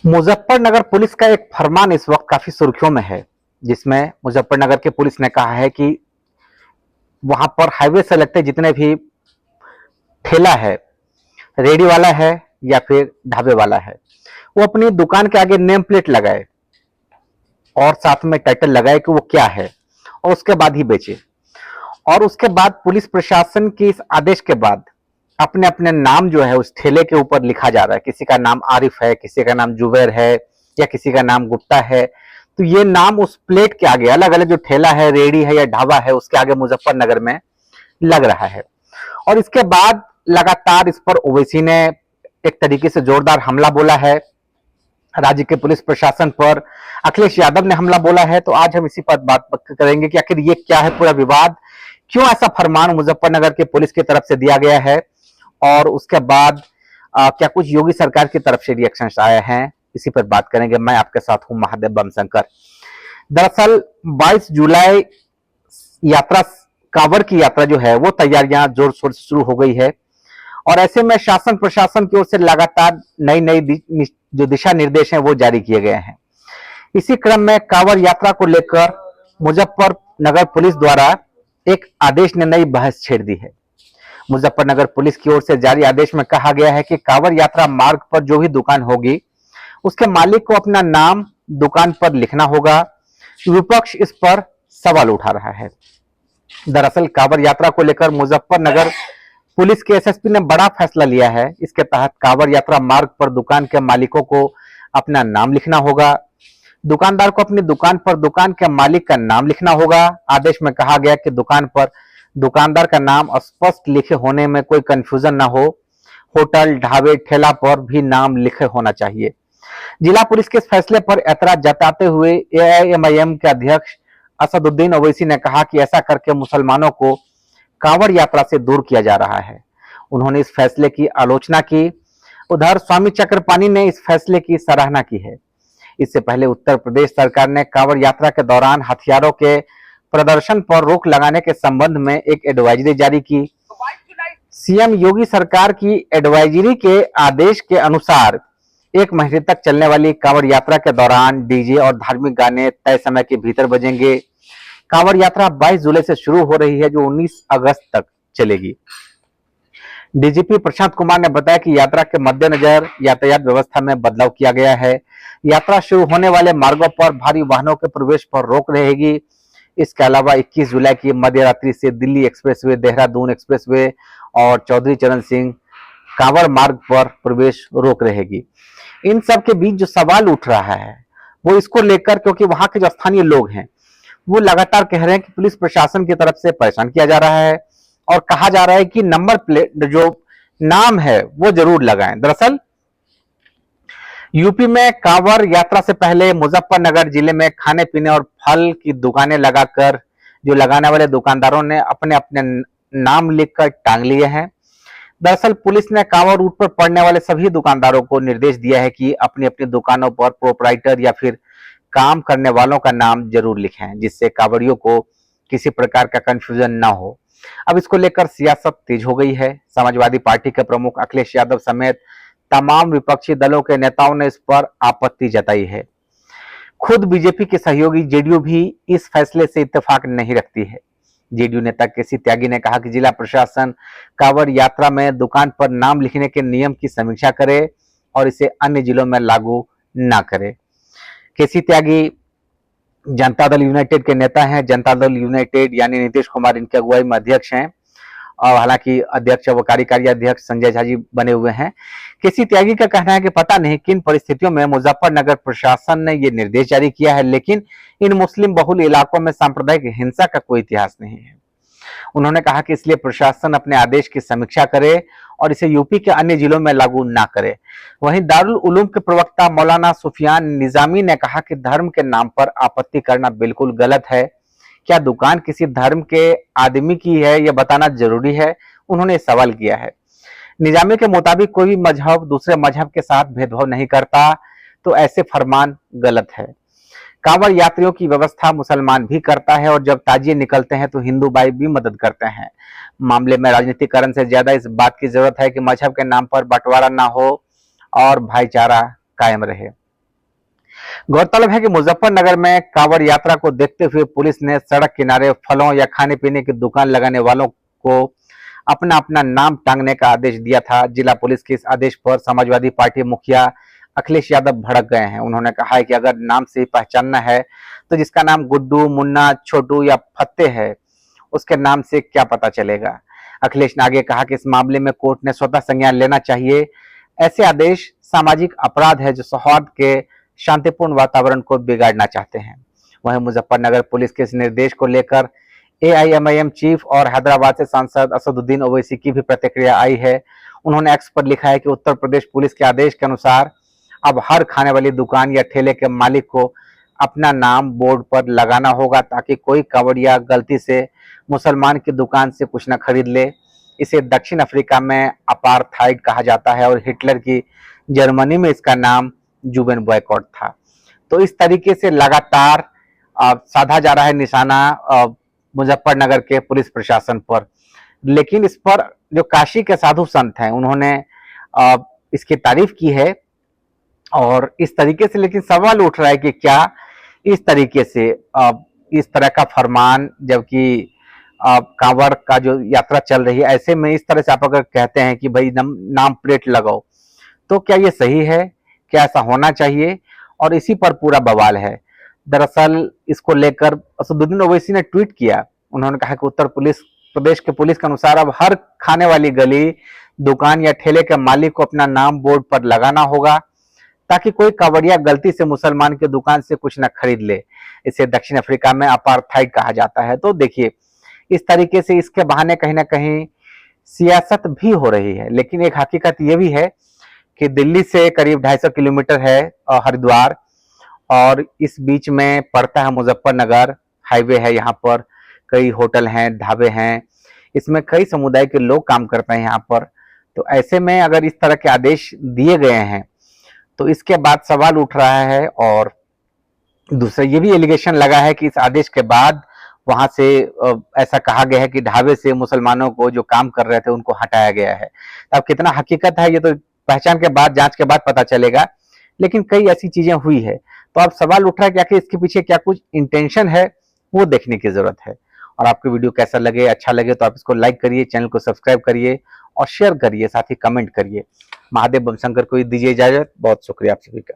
Muzaffarnagar police का एक फरमान इस वक्त काफी सुर्खियों में है, जिसमें मुजफ्फरनगर की पुलिस ने कहा है कि वहां पर हाईवे से लगते जितने भी ठेला है, रेडी वाला है या फिर ढाबे वाला है, वो अपनी दुकान के आगे नेम प्लेट लगाए और साथ में टाइटल लगाए कि वो क्या है और उसके बाद ही बेचे। और उसके बाद पुलिस प्रशासन के इस आदेश के बाद अपने अपने नाम जो है उस ठेले के ऊपर लिखा जा रहा है। किसी का नाम आरिफ है, किसी का नाम जुबैर है या किसी का नाम गुप्ता है। तो ये नाम उस प्लेट के आगे अलग अलग जो ठेला है, रेडी है या ढाबा है, उसके आगे मुजफ्फरनगर में लग रहा है। और इसके बाद लगातार इस पर ओवैसी ने एक तरीके से जोरदार हमला बोला है। राज्य के पुलिस प्रशासन पर अखिलेश यादव ने हमला बोला है। तो आज हम इसी पर बात करेंगे कि आखिर ये क्या है पूरा विवाद, क्यों ऐसा फरमान मुजफ्फरनगर के पुलिस की तरफ से दिया गया है और उसके बाद क्या कुछ योगी सरकार की तरफ से रिएक्शंस आए हैं, इसी पर बात करेंगे। मैं आपके साथ हूं महादेव बमशंकर। दरअसल 22 जुलाई यात्रा, कांवड़ की यात्रा जो है वो तैयारियां जोर शोर से शुरू हो गई है और ऐसे में शासन प्रशासन की ओर से लगातार नई नई जो दिशा निर्देश हैं वो जारी किए गए हैं। इसी क्रम में कांवड़ यात्रा को लेकर मुजफ्फरनगर पुलिस द्वारा एक आदेश ने नई बहस छेड़ दी है। मुजफ्फरनगर पुलिस की ओर से जारी आदेश में कहा गया है कि कांवड़ यात्रा मार्ग पर जो भी दुकान होगी उसके मालिक को अपना नाम दुकान पर लिखना होगा। विपक्ष इस पर सवाल उठा रहा है। दरअसल कांवड़ यात्रा को लेकर मुजफ्फरनगर पुलिस के एसएसपी ने बड़ा फैसला लिया है। इसके तहत कांवड़ यात्रा मार्ग पर दुकान के मालिकों को अपना नाम लिखना होगा। दुकानदार को अपनी दुकान पर दुकान के मालिक का नाम लिखना होगा। आदेश में कहा गया कि दुकान पर दुकानदार का नाम स्पष्ट लिखे होने में कोई कंफ्यूजन ना हो। होटल, ढाबे, ठेला पर भी नाम लिखे होना चाहिए। जिला पुलिस के इस फैसले पर ऐतराज जताते हुए एआईएमआईएम के अध्यक्ष असदुद्दीन ओवैसी ने कहा कि ऐसा करके मुसलमानों को कांवड़ यात्रा से दूर किया जा रहा है। उन्होंने इस फैसले की आलोचना की। उधर स्वामी चक्रपाणी ने इस फैसले की सराहना की है। इससे पहले उत्तर प्रदेश सरकार ने कांवड़ यात्रा के दौरान हथियारों के प्रदर्शन पर रोक लगाने के संबंध में एक एडवाइजरी जारी की। सीएम योगी सरकार की एडवाइजरी के आदेश के अनुसार 1 महीने तक चलने वाली कांवड़ यात्रा के दौरान डीजे और धार्मिक गाने तय समय के भीतर बजेंगे। कांवड़ यात्रा 22 जुलाई से शुरू हो रही है, जो 19 अगस्त तक चलेगी। डीजीपी प्रशांत कुमार ने बताया कि यात्रा के मद्देनजर यातायात व्यवस्था में बदलाव किया गया है। यात्रा शुरू होने वाले मार्गों पर भारी वाहनों के प्रवेश पर रोक रहेगी। इसके अलावा 21 जुलाई की मध्य रात्रि से दिल्ली एक्सप्रेसवे, देहरादून एक्सप्रेसवे और चौधरी चरण सिंह कांवड़ मार्ग पर प्रवेश रोक रहेगी। इन सब के बीच जो सवाल उठ रहा है वो इसको लेकर, क्योंकि वहां के जो स्थानीय लोग हैं वो लगातार कह रहे हैं कि पुलिस प्रशासन की तरफ से परेशान किया जा रहा है और कहा जा रहा है कि नंबर प्लेट जो नाम है वो जरूर लगाएं। दरअसल यूपी में कांवड़ यात्रा से पहले मुजफ्फरनगर जिले में खाने पीने और फल की दुकानें लगाकर जो लगाने वाले दुकानदारों ने अपने अपने नाम लिखकर टांग लिए हैं। दरअसल पुलिस ने कांवड़ रूट पर पड़ने वाले सभी दुकानदारों को निर्देश दिया है कि अपनी अपनी दुकानों पर प्रोपराइटर या फिर काम करने वालों का नाम जरूर लिखें, जिससे कांवड़ियों को किसी प्रकार का कंफ्यूजन ना हो। अब इसको लेकर सियासत तेज हो गई है। समाजवादी पार्टी के प्रमुख अखिलेश यादव समेत तमाम विपक्षी दलों के नेताओं ने इस पर आपत्ति जताई है। खुद बीजेपी के सहयोगी जेडीयू भी इस फैसले से इत्तेफाक नहीं रखती है। जेडीयू नेता केसी त्यागी ने कहा कि जिला प्रशासन कांवड़ यात्रा में दुकान पर नाम लिखने के नियम की समीक्षा करे और इसे अन्य जिलों में लागू ना करे। केसी त्यागी जनता दल यूनाइटेड के नेता हैं। जनता दल यूनाइटेड यानी नीतीश कुमार इनके अगुवाई में अध्यक्ष हैं और हालांकि अध्यक्ष व कार्यकारी अध्यक्ष संजय झा जी बने हुए हैं। केसी त्यागी का कहना है कि पता नहीं किन परिस्थितियों में मुजफ्फरनगर प्रशासन ने ये निर्देश जारी किया है, लेकिन इन मुस्लिम बहुल इलाकों में सांप्रदायिक हिंसा का कोई इतिहास नहीं है। उन्होंने कहा कि इसलिए प्रशासन अपने आदेश की समीक्षा करे और इसे यूपी के अन्य जिलों में लागू ना करे। वहीं दारुल उलूम के प्रवक्ता मौलाना सुफियान निजामी ने कहा कि धर्म के नाम पर आपत्ति करना बिल्कुल गलत है। क्या दुकान किसी धर्म के आदमी की है यह बताना जरूरी है? उन्होंने सवाल किया है। निजामी के मुताबिक कोई भी मजहब दूसरे मजहब के साथ भेदभाव नहीं करता, तो ऐसे फरमान गलत है। कांवड़ यात्रियों की व्यवस्था मुसलमान भी करता है और जब ताजिए निकलते हैं तो हिंदू भाई भी मदद करते हैं। मामले में राजनीतिकरण से ज्यादा इस बात की जरूरत है कि मजहब के नाम पर बंटवारा ना हो और भाईचारा कायम रहे। गौरतलब है कि मुजफ्फरनगर में कांवड़ यात्रा को देखते हुए पुलिस ने सड़क किनारे फलों या खाने पीने की दुकान लगाने वालों को अपना अपना नाम टांगने का आदेश दिया था। जिला पुलिस के इस आदेश पर समाजवादी पार्टी मुखिया अखिलेश यादव भड़क गए हैं। उन्होंने कहा है कि अगर नाम से ही पहचानना है तो जिसका नाम गुड्डू, मुन्ना, छोटू या फत्ते है उसके नाम से क्या पता चलेगा। अखिलेश ने आगे कहा कि इस मामले में कोर्ट ने स्वतः संज्ञान लेना चाहिए। ऐसे आदेश सामाजिक अपराध है जो सौहार्द के शांतिपूर्ण वातावरण को बिगाड़ना चाहते हैं। वहीं मुजफ्फरनगर पुलिस के इस निर्देश को लेकर एआईएमआईएम चीफ और हैदराबाद से सांसद असदुद्दीन ओवैसी की भी प्रतिक्रिया आई है। उन्होंने एक्स पर लिखा है कि उत्तर प्रदेश पुलिस के आदेश के अनुसार अब हर खाने वाली दुकान या ठेले के मालिक को अपना नाम बोर्ड पर लगाना होगा ताकि कोई कावड़िया गलती से मुसलमान की दुकान से कुछ न खरीद ले। इसे दक्षिण अफ्रीका में अपार्थाइड कहा जाता है और हिटलर की जर्मनी में इसका नाम जुबेन बॉयकॉट था। तो इस तरीके से लगातार साधा जा रहा है निशाना मुजफ्फरनगर के पुलिस प्रशासन पर। लेकिन इस पर जो काशी के साधु संत हैं उन्होंने इसकी तारीफ की है और इस तरीके से, लेकिन सवाल उठ रहा है कि क्या इस तरीके से इस तरह का फरमान, जबकि कांवड़ का जो यात्रा चल रही है, ऐसे में इस तरह से आप अगर कहते हैं कि भाई नाम प्लेट लगाओ, तो क्या ये सही है? क्या ऐसा होना चाहिए? और इसी पर पूरा बवाल है। दरअसल इसको लेकर असदुद्दीन ओवैसी ने ट्वीट किया। उन्होंने कहा कि उत्तर प्रदेश के पुलिस के अनुसार अब हर खाने वाली गली, दुकान या ठेले के मालिक को अपना नाम बोर्ड पर लगाना होगा ताकि कोई कावड़िया गलती से मुसलमान की दुकान से कुछ न खरीद ले। इसे दक्षिण अफ्रीका में अपार्थाइड कहा जाता है। तो देखिए, इस तरीके से इसके बहाने कहीं ना कहीं सियासत भी हो रही है। लेकिन एक हकीकत यह भी है कि दिल्ली से करीब 250 किलोमीटर है हरिद्वार, और इस बीच में पड़ता है मुजफ्फरनगर। हाईवे है, यहाँ पर कई होटल हैं, ढाबे हैं, इसमें कई समुदाय के लोग काम करते हैं यहाँ पर। तो ऐसे में अगर इस तरह के आदेश दिए गए हैं तो इसके बाद सवाल उठ रहा है। और दूसरा ये भी एलिगेशन लगा है कि इस आदेश के बाद वहां से ऐसा कहा गया है कि ढाबे से मुसलमानों को जो काम कर रहे थे उनको हटाया गया है। अब कितना हकीकत है ये तो पहचान के बाद, जांच के बाद पता चलेगा। लेकिन कई ऐसी चीजें हुई है, तो अब सवाल उठ रहा है कि आखिर इसके पीछे क्या कुछ इंटेंशन है, वो देखने की जरूरत है। और आपको वीडियो कैसा लगे, अच्छा लगे तो आप इसको लाइक करिए, चैनल को सब्सक्राइब करिए और शेयर करिए, साथ ही कमेंट करिए। महादेव बमशंकर को दीजिए इजाजत। बहुत शुक्रिया आप सभी का।